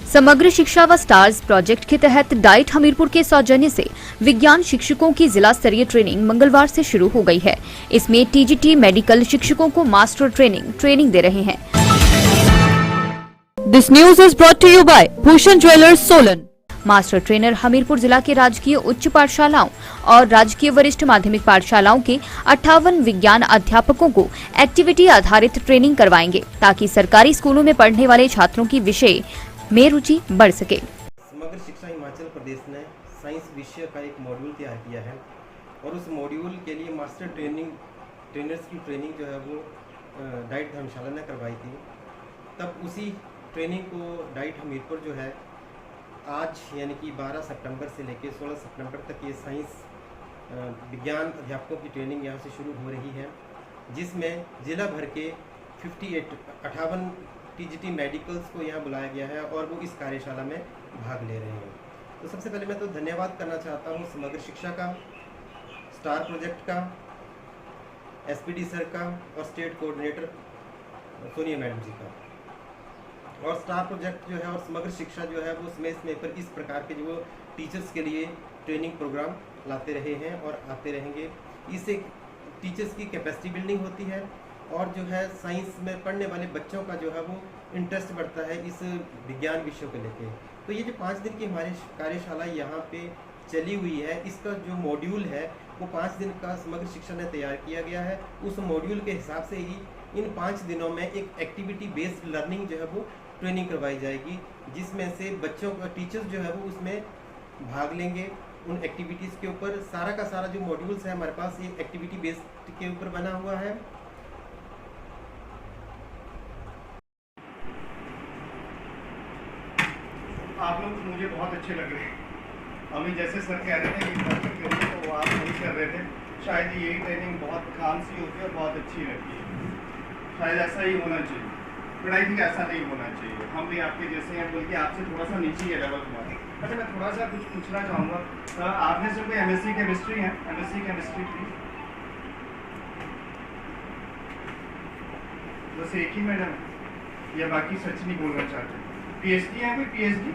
समग्र शिक्षा व स्टार्स प्रोजेक्ट के तहत डाइट हमीरपुर के सौजन्य से विज्ञान शिक्षकों की जिला स्तरीय ट्रेनिंग मंगलवार से शुरू हो गई है। इसमें टीजीटी मेडिकल शिक्षकों को मास्टर ट्रेनिंग दे रहे हैं। This news is brought to you by Bhushan jewellers Solan. Master trainer Hamirpur जिला के राजकीय उच्च पाठशालाओं और राजकीय वरिष्ठ माध्यमिक पाठशालाओं के 58 विज्ञान अध्यापकों को एक्टिविटी आधारित ट्रेनिंग करवाएंगे ताकि सरकारी स्कूलों में पढ़ने वाले छात्रों की विषय में रुचि बढ़ सके। समग्र शिक्षा हिमाचल प्रदेश ने साइंस विषय का एक मॉड्यूल तैयार किया है और उस मॉड्यूल के लिए मास्टर ट्रेनर्स की ट्रेनिंग जो है वो डाइट धर्मशाला ने करवाई थी। तब उसी ट्रेनिंग को डाइट हमीरपुर जो है आज यानी कि 12 सितंबर से लेकर 16 सितंबर तक ये साइंस विज्ञान अध्यापकों की ट्रेनिंग यहाँ से शुरू हो रही है, जिसमें जिला भर के 58 टीजीटी मेडिकल्स को यहाँ बुलाया गया है और वो इस कार्यशाला में भाग ले रहे हैं। तो सबसे पहले मैं तो धन्यवाद करना चाहता हूँ समग्र शिक्षा का, स्टार प्रोजेक्ट का, एसपीडी सर का और स्टेट कोऑर्डिनेटर सोनिया मैडम जी का। और स्टार प्रोजेक्ट जो है और समग्र शिक्षा जो है वो समय पर इस प्रकार के जो टीचर्स के लिए ट्रेनिंग प्रोग्राम लाते रहे हैं और आते रहेंगे। इससे टीचर्स की कैपेसिटी बिल्डिंग होती है और जो है साइंस में पढ़ने वाले बच्चों का जो है वो इंटरेस्ट बढ़ता है इस विज्ञान विषयों को लेके। तो ये जो 5 दिन की हमारी कार्यशाला यहाँ पे चली हुई है, इसका जो मॉड्यूल है वो 5 दिन का समग्र शिक्षा ने तैयार किया गया है। उस मॉड्यूल के हिसाब से ही इन 5 दिनों में एक एक्टिविटी बेस्ड लर्निंग जो है वो ट्रेनिंग करवाई जाएगी, जिसमें से बच्चों का टीचर्स जो है वो उसमें भाग लेंगे। उन एक्टिविटीज़ के ऊपर सारा का सारा जो मॉड्यूल्स है हमारे पास ये एक्टिविटी बेस्ड के ऊपर बना हुआ है। आप लोग मुझे बहुत अच्छे लग रहे हैं। अभी जैसे सर कह रहे थे कि तो वो आप नहीं कर रहे थे, शायद यही ट्रेनिंग बहुत काम सी होती है और बहुत अच्छी रहती है। शायद ऐसा ही होना चाहिए, बट आई थिंक ऐसा नहीं होना चाहिए। हम भी आपके जैसे हैं, बल्कि आपसे थोड़ा सा नीचे है लेवल हमारा। अच्छा, मैं थोड़ा सा कुछ पूछना चाहूँगा। आपने से कोई एमएससी केमिस्ट्री है? MSc chemistry please. बस एक ही मैडम या बाकी सच नहीं बोलना चाहते? पीएचडी है कोई? पीएचडी?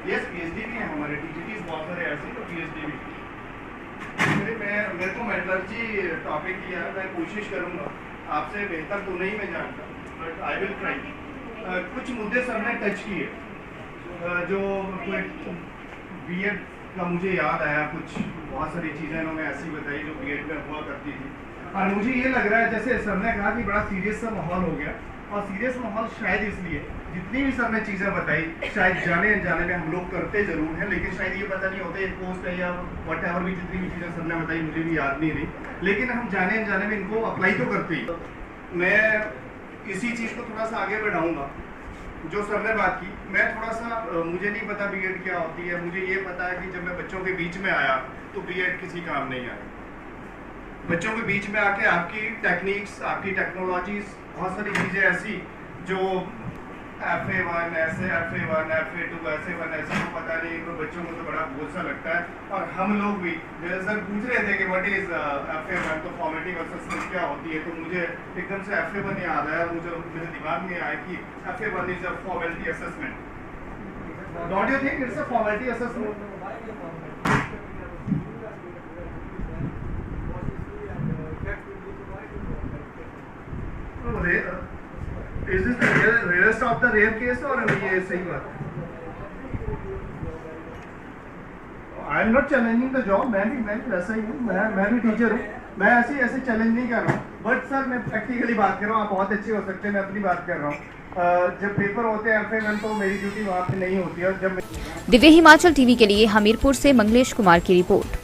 यस, पीएचडी भी है हमारे टीजीटी बहुत सारे ऐसे, तो पीएचडी भी। मेरे को मेटलर्जी टॉपिक दिया है, मैं कोशिश करूँगा। आपसे बेहतर तो नहीं मैं जानता, बट आई विल ट्राई। कुछ मुद्दे सर ने टच किए जो कोई बीएड का मुझे याद आया, कुछ बहुत सारी चीज़ें इन्होंने ऐसी बताई जो बीएड में हुआ करती थी। और मुझे ये लग रहा है जैसे सर ने कहा कि बड़ा सीरियस सा माहौल हो गया, और सीरियस माहौल शायद इसलिए जितनी भी सर ने चीज़ें बताई शायद जाने अनजाने में हम लोग करते ज़रूर हैं, लेकिन शायद ये पता नहीं होता ये पोस्ट है या वट एवर भी जितनी भी चीज़ें सर ने बताई मुझे भी याद नहीं रही, लेकिन हम जाने अनजाने में इनको अप्लाई तो करते ही। मैं इसी चीज़ को थोड़ा सा आगे बढ़ाऊँगा जो सर ने बात की। मैं थोड़ा सा मुझे नहीं पता बीएड क्या होती है, मुझे ये पता है कि जब मैं बच्चों के बीच में आया तो बीएड किसी काम नहीं आया। बच्चों के बीच में आके आपकी टेक्निक्स, आपकी टेक्नोलॉजीज, बहुत सारी चीज़ें ऐसी जो FA1 ऐसे, FA1 FA2 ऐसे 1 ऐसे को पता नहीं, तो बच्चों को तो बड़ा बोझ सा लगता है। और हम लोग भी जैसे सर पूछ रहे थे कि व्हाट इज FA1, तो फॉर्मेटिव असेसमेंट क्या होती है, तो मुझे एकदम से FA1 याद आया। मुझे मेरे दिमाग में आया कि FA1 is a formality assessment. Don't you think it's a formality assessment? Is this the rarest of the rare case or ये सही बात? I am not challenging the job, मैं भी वैसा ही हूँ, मैं भी टीचर हूँ, मैं ऐसे चैलेंज नहीं कर रहा हूँ, बट सर मैं प्रैक्टिकली बात कर रहा हूँ। आप बहुत अच्छे हो सकते हैं, मैं अपनी बात कर रहा हूँ। जब पेपर होते हैं FA1 तो मेरी ड्यूटी वहाँ पे नहीं होती है। जब दिव्य हिमाचल टीवी के लिए हमीरपुर से मंगलेश कुमार की रिपोर्ट।